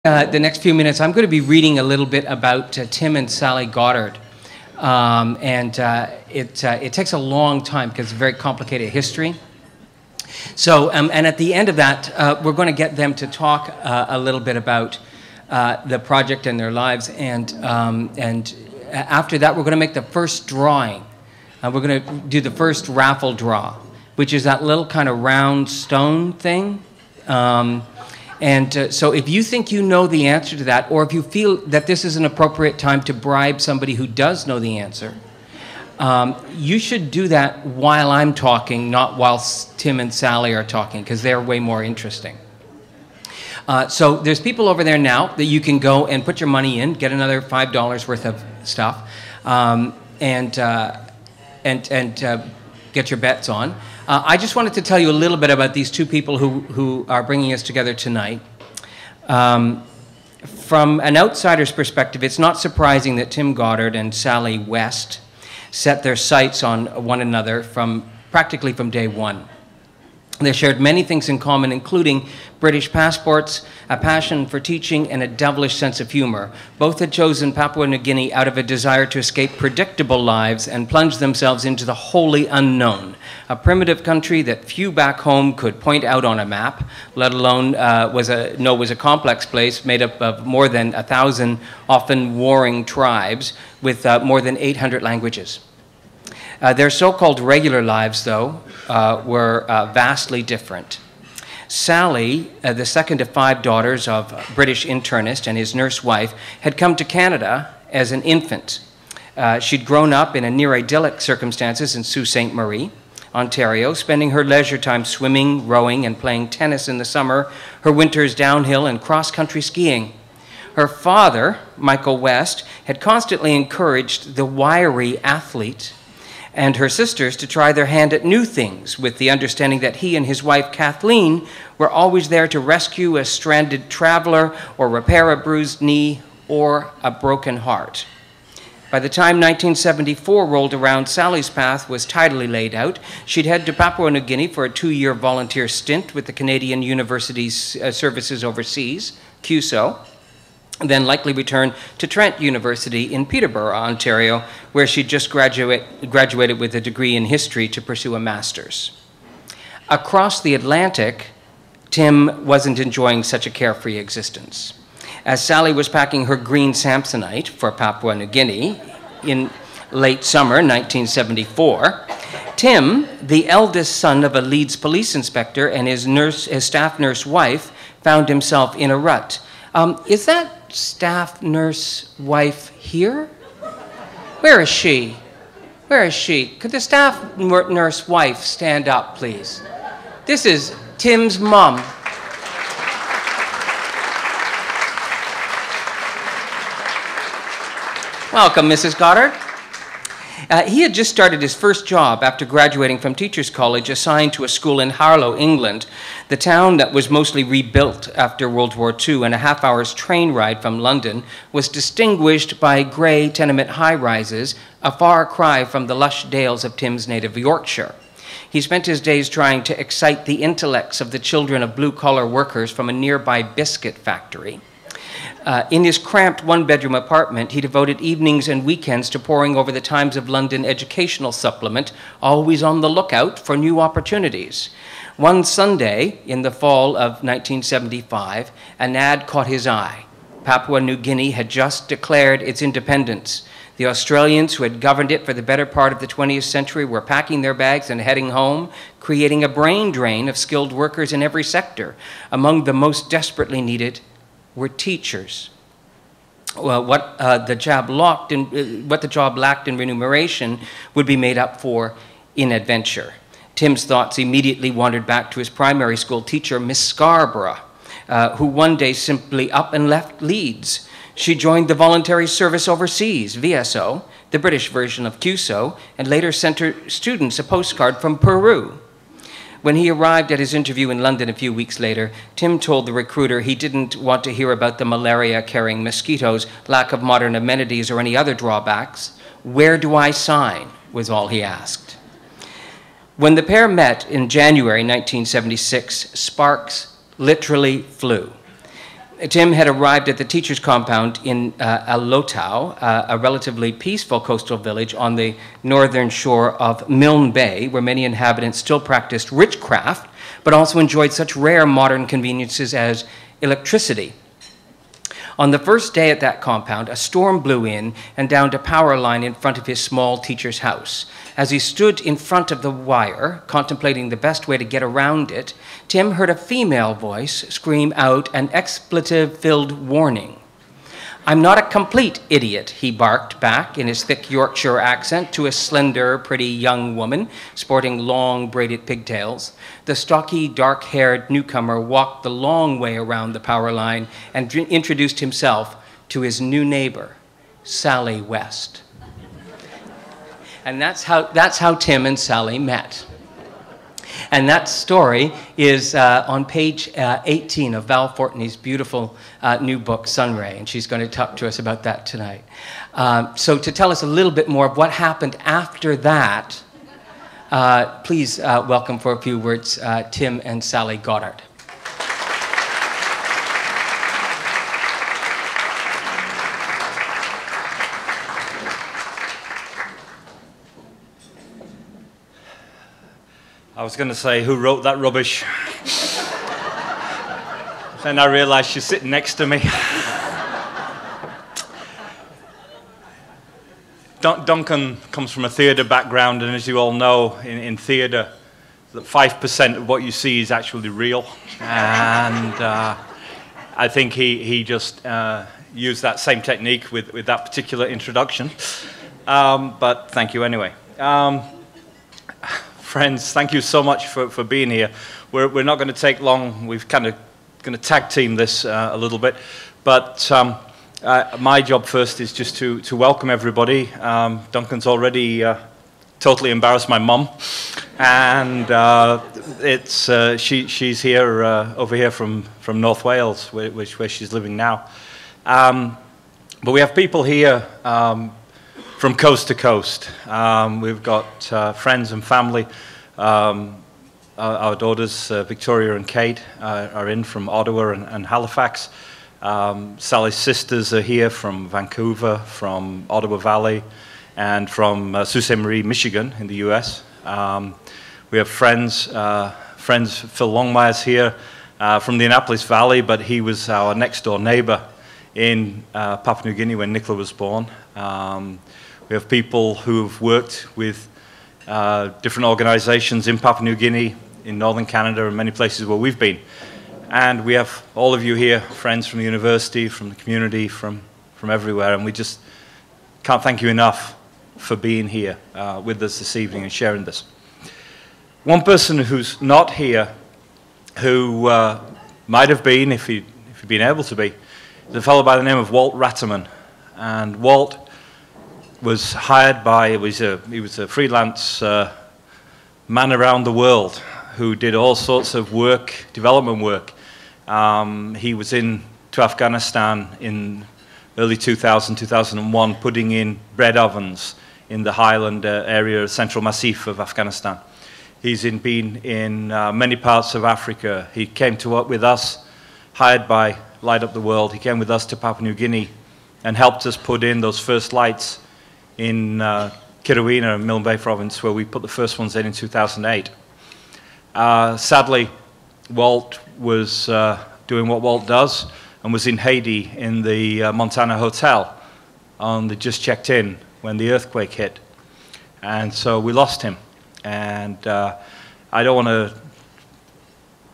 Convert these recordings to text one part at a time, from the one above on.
The next few minutes, I'm going to be reading a little bit about Tim and Sally Goddard. It takes a long time because it's a very complicated history. So, and at the end of that, we're going to get them to talk a little bit about the project and their lives. And after that, we're going to make the first drawing. We're going to do the first raffle draw, which is that little kind of round stone thing. So if you think you know the answer to that, or if you feel that this is an appropriate time to bribe somebody who does know the answer, you should do that while I'm talking, not while Tim and Sally are talking, because they're way more interesting. So there's people over there now that you can go and put your money in, get another $5 worth of stuff, and get your bets on. I just wanted to tell you a little bit about these two people who are bringing us together tonight. From an outsider's perspective, it's not surprising that Tim Goddard and Sally West set their sights on one another practically from day one. They shared many things in common, including British passports, a passion for teaching, and a devilish sense of humor. Both had chosen Papua New Guinea out of a desire to escape predictable lives and plunge themselves into the wholly unknown, a primitive country that few back home could point out on a map, let alone was a complex place made up of more than 1,000 often warring tribes with more than 800 languages. Their so-called regular lives, though, were vastly different. Sally, the second of 5 daughters of a British internist and his nurse wife, had come to Canada as an infant. She'd grown up in near idyllic circumstances in Sault Ste. Marie, Ontario, spending her leisure time swimming, rowing, and playing tennis in the summer, her winters downhill and cross-country skiing. Her father, Michael West, had constantly encouraged the wiry athlete and her sisters to try their hand at new things, with the understanding that he and his wife Kathleen were always there to rescue a stranded traveler or repair a bruised knee or a broken heart. By the time 1974 rolled around, Sally's path was tidily laid out. She'd head to Papua New Guinea for a 2-year volunteer stint with the Canadian University's Services Overseas, CUSO, and then likely return to Trent University in Peterborough, Ontario, where she just graduated with a degree in history to pursue a master's. Across the Atlantic, Tim wasn't enjoying such a carefree existence. As Sally was packing her green Samsonite for Papua New Guinea in late summer 1974, Tim, the eldest son of a Leeds police inspector and his staff nurse wife, found himself in a rut. Is that staff nurse wife here? Where is she? Where is she? Could the staff nurse wife stand up, please? This is Tim's mom. Welcome, Mrs. Goddard. He had just started his first job after graduating from Teachers College, assigned to a school in Harlow, England, the town that was mostly rebuilt after World War II and a half-hour's train ride from London was distinguished by grey tenement high-rises, a far cry from the lush dales of Tim's native Yorkshire. He spent his days trying to excite the intellects of the children of blue-collar workers from a nearby biscuit factory. In his cramped one-bedroom apartment, he devoted evenings and weekends to poring over the Times of London educational supplement, always on the lookout for new opportunities. One Sunday in the fall of 1975, an ad caught his eye. Papua New Guinea had just declared its independence. The Australians who had governed it for the better part of the 20th century were packing their bags and heading home, creating a brain drain of skilled workers in every sector. Among the most desperately needed were teachers. Well, what the job lacked in remuneration would be made up for in adventure. Tim's thoughts immediately wandered back to his primary school teacher, Miss Scarborough, who one day simply up and left Leeds. She joined the Voluntary Service Overseas, VSO, the British version of CUSO, and later sent her students a postcard from Peru. When he arrived at his interview in London a few weeks later, Tim told the recruiter he didn't want to hear about the malaria-carrying mosquitoes, lack of modern amenities, or any other drawbacks. "Where do I sign?" was all he asked. When the pair met in January 1976, sparks literally flew. Tim had arrived at the teacher's compound in Alotau, a relatively peaceful coastal village on the northern shore of Milne Bay, where many inhabitants still practiced witchcraft, but also enjoyed such rare modern conveniences as electricity. On the first day at that compound, a storm blew in and downed a power line in front of his small teacher's house. As he stood in front of the wire, contemplating the best way to get around it, Tim heard a female voice scream out an expletive-filled warning. "I'm not a complete idiot," he barked back in his thick Yorkshire accent to a slender, pretty young woman sporting long, braided pigtails. The stocky, dark-haired newcomer walked the long way around the power line and introduced himself to his new neighbor, Sally West. And that's how Tim and Sally met. And that story is on page 18 of Val Fortney's beautiful new book, Sunray, and she's going to talk to us about that tonight. So to tell us a little bit more of what happened after that, please welcome for a few words Tim and Sally Goddard. I was going to say, who wrote that rubbish? Then I realized she's sitting next to me. Duncan comes from a theatre background, and as you all know, in theatre, that 5% of what you see is actually real. And I think he just used that same technique with that particular introduction. But thank you anyway. Friends, thank you so much for being here. We're not going to take long. We've kind of going to tag team this a little bit. But my job first is just to welcome everybody. Duncan's already totally embarrassed my mum. And she's here, over here from North Wales, where she's living now. But we have people here from coast to coast. We've got friends and family. Our daughters, Victoria and Kate, are in from Ottawa and Halifax. Sally's sisters are here from Vancouver, from Ottawa Valley, and from Sault Ste. Marie, Michigan, in the US. We have friends, Phil Longmire's here from the Annapolis Valley, but he was our next door neighbor in Papua New Guinea when Nicola was born. We have people who've worked with different organizations in Papua New Guinea, in northern Canada, and many places where we've been. And we have all of you here, friends from the university, from the community, from everywhere, and we just can't thank you enough for being here with us this evening and sharing this. One person who's not here, who might have been, if he'd been able to be, is a fellow by the name of Walt Ratterman. And Walt was hired by, he was a freelance man around the world who did all sorts of work, development work. He was to Afghanistan in early 2001, putting in bread ovens in the highland area, Central Massif of Afghanistan. He's been in many parts of Africa. He came to work with us, hired by Light Up the World. He came with us to Papua New Guinea and helped us put in those first lights in Kirowina, Milne Bay province, where we put the first ones in 2008. Sadly, Walt was doing what Walt does and was in Haiti in the Montana Hotel they just checked in when the earthquake hit. And so we lost him. And I don't want to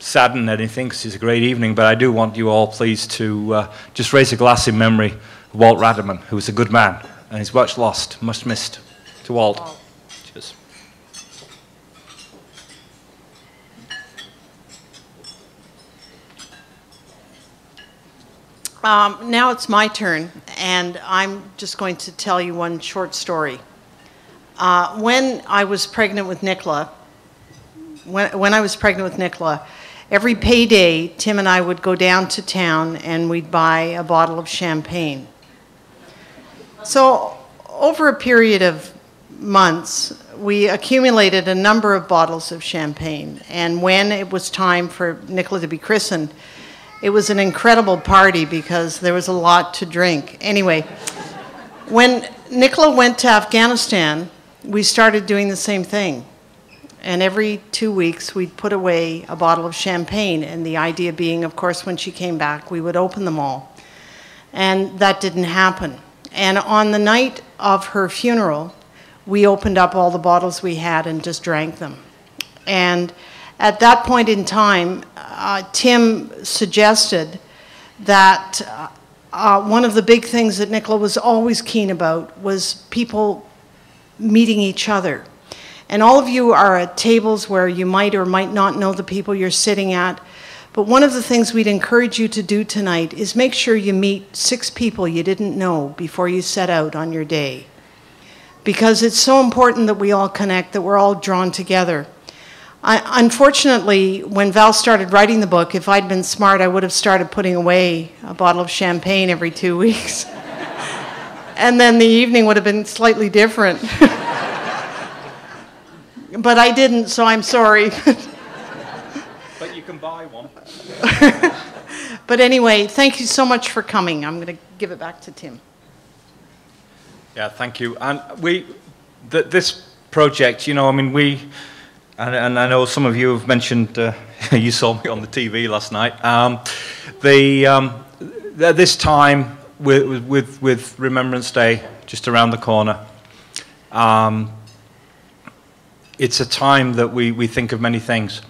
sadden anything because it's a great evening, but I do want you all, please, to just raise a glass in memory of Walt Ratterman, who was a good man. And he's much lost, much missed. To Walt. Cheers. Now it's my turn, and I'm just going to tell you one short story. When I was pregnant with Nicola, every payday, Tim and I would go down to town and we'd buy a bottle of champagne. So over a period of months, we accumulated a number of bottles of champagne. And when it was time for Nicola to be christened, It was an incredible party because there was a lot to drink. Anyway, when Nicola went to Afghanistan, we started doing the same thing. And every 2 weeks, we'd put away a bottle of champagne. And the idea being, of course, when she came back, we would open them all. And that didn't happen. And on the night of her funeral, we opened up all the bottles we had and just drank them. And at that point in time, Tim suggested that one of the big things that Nicola was always keen about was people meeting each other. And all of you are at tables where you might or might not know the people you're sitting at. But one of the things we'd encourage you to do tonight is make sure you meet 6 people you didn't know before you set out on your day. Because it's so important that we all connect, that we're all drawn together. Unfortunately, when Val started writing the book, if I'd been smart, I would have started putting away a bottle of champagne every 2 weeks. And then the evening would have been slightly different. But I didn't, so I'm sorry. But you can buy one. But anyway, thank you so much for coming. I'm going to give it back to Tim. Yeah, thank you. And this project, you know, I mean, and I know some of you have mentioned, you saw me on the TV last night. This time, with Remembrance Day just around the corner, it's a time that we think of many things.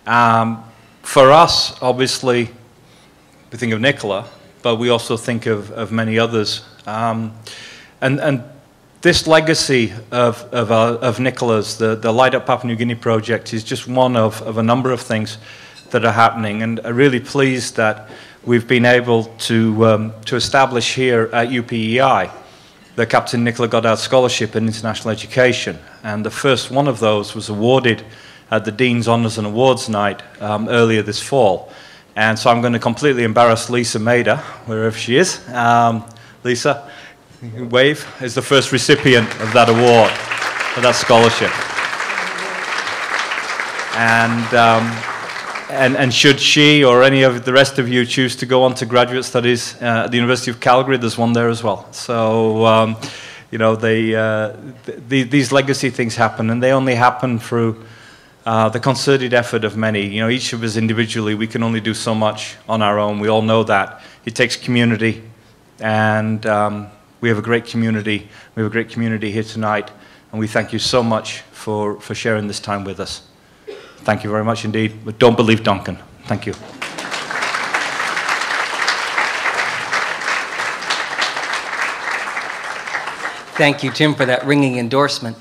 For us, obviously, we think of Nicola, but we also think of many others. And this legacy of Nicola's, the Light Up Papua New Guinea project, is just one of a number of things that are happening. And I'm really pleased that we've been able to establish here at UPEI the Captain Nicola Goddard Scholarship in International Education. And the first one of those was awarded at the Dean's Honours and Awards Night earlier this fall. And so I'm going to completely embarrass Lisa Maida, wherever she is. Lisa, wave, is the first recipient of that award, of that scholarship. And should she or any of the rest of you choose to go on to graduate studies at the University of Calgary, there's one there as well. So, you know, these legacy things happen, and they only happen through the concerted effort of many. You know, each of us individually, we can only do so much on our own. We all know that. It takes community, and we have a great community. We have a great community here tonight, and we thank you so much for sharing this time with us. Thank you very much indeed. But don't believe Duncan. Thank you. Thank you, Tim, for that ringing endorsement.